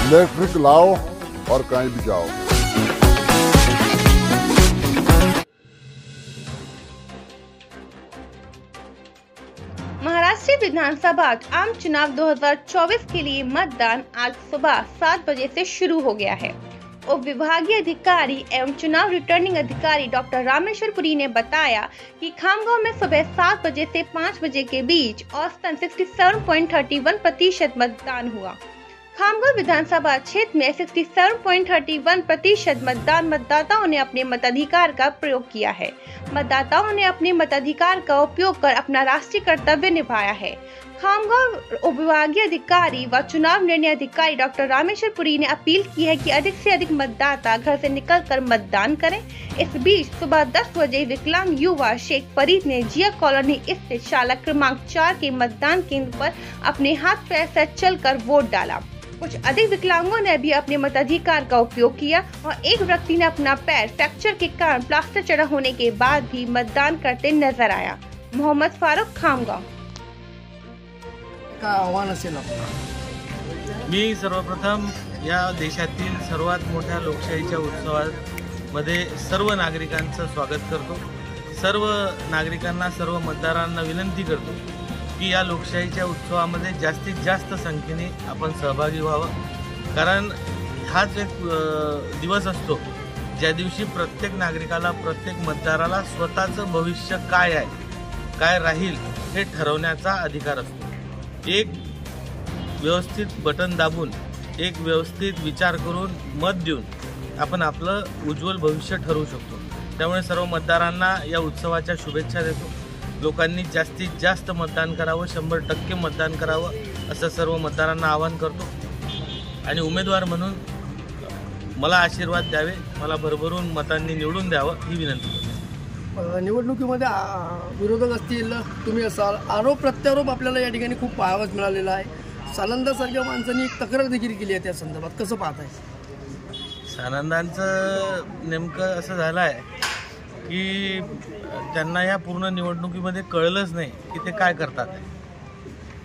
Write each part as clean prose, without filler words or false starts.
Electric लाओ और कहीं भी जाओ। महाराष्ट्र विधानसभा आम चुनाव 2024 के लिए मतदान आज सुबह 7 बजे से शुरू हो गया है। उप विभागीय अधिकारी एवं चुनाव रिटर्निंग अधिकारी डॉक्टर रामेश्वर पुरी ने बताया कि खामगांव में सुबह 7 बजे से 5 बजे के बीच औसतन 67.31% मतदान हुआ। खामगांव विधानसभा क्षेत्र में 67.31% मतदाताओं ने अपने मताधिकार का प्रयोग किया है। मतदाताओं ने अपने मताधिकार का उपयोग कर अपना राष्ट्रीय कर्तव्य निभाया है। खामगांव उपविभागीय अधिकारी व चुनाव निर्णय अधिकारी डॉक्टर रामेश्वर पुरी ने अपील की है कि अधिक से अधिक मतदाता घर से निकलकर मतदान करें। इस बीच सुबह 10 बजे विकलांग युवा शेख फरीद ने जिया कॉलोनी स्थित शाला क्रमांक 4 के मतदान केंद्र पर अपने हाथ पैर से चलकर वोट डाला। कुछ अधिक विकलांगों ने भी अपने मताधिकार का उपयोग किया और एक व्यक्ति ने अपना पैर फ्रैक्चर के कारण प्लास्टर चढ़ा होने के बाद भी मतदान करते नजर आया। मोहम्मद फारूक, खामगांव। काय आव्हान असेल? मी सर्वप्रथम या देशातील सर्वात मोठ्या लोकशाहीच्या उत्सवामध्ये सर्व नागरिकांचं स्वागत करतो। सर्व नागरिकांना, सर्व मतदारांना विनंती करतो की या लोकशाहीच्या उत्सवामध्ये जास्तीत जास्त संख्येने आपण सहभागी व्हावं, कारण हाच एक दिवस असतो ज्या दिवशी प्रत्येक नागरिकाला, प्रत्येक मतदाराला स्वतःचं भविष्य काय आहे, काय राहील हे ठरवण्याचा अधिकार असतो। एक व्यवस्थित बटन दाबून, एक व्यवस्थित विचार करून मत देऊन आपण आपलं उज्ज्वल भविष्य ठरवू शकतो। त्यामुळे सर्व मतदारांना या उत्सवाच्या शुभेच्छा देतो। लोकांनी जास्तीत जास्त मतदान करावं, 100% मतदान करावं असं सर्व मतदारांना आवाहन करतो आणि उमेदवार म्हणून मला आशीर्वाद द्यावे, मला भरभरून मतांनी निवडून द्यावं ही विनंती करतो। निवडणुकीमध्ये विरोधक असतील, तुम्ही असाल, आरोप प्रत्यारोप आपल्याला या ठिकाणी खूप पाहावयास मिळालेला आहे। सानंदासारख्या माणसांनी एक तक्रार देखील केली आहे त्या संदर्भात, कसं पाहताय? सानंदांचं नेमकं असं झालं आहे की त्यांना या पूर्ण निवडणुकीमध्ये कळलंच नाही की ते काय करतात।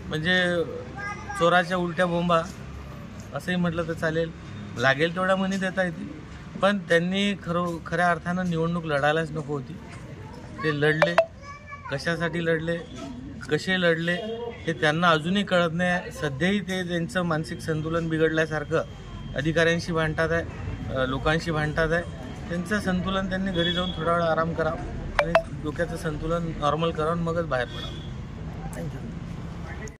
म्हणजे चोराच्या उलट्या बोंबा असंही म्हटलं तर चालेल, लागेल तेवढा मनी देता येतील, पण त्यांनी खऱ्या अर्थानं निवडणूक लढायलाच नको होती। ते लढले, कशासाठी लढले, कसे लढले हे त्यांना अजूनही कळत नाही। सध्याही ते त्यांचं मानसिक संतुलन बिघडल्यासारखं अधिकाऱ्यांशी भांडतात आहे, लोकांशी भांडतात आहे। त्यांचं संतुलन त्यांनी घरी जाऊन थोडा वेळ आराम करावा आणि डोक्याचं संतुलन नॉर्मल करावं, मगच बाहेर पडावं।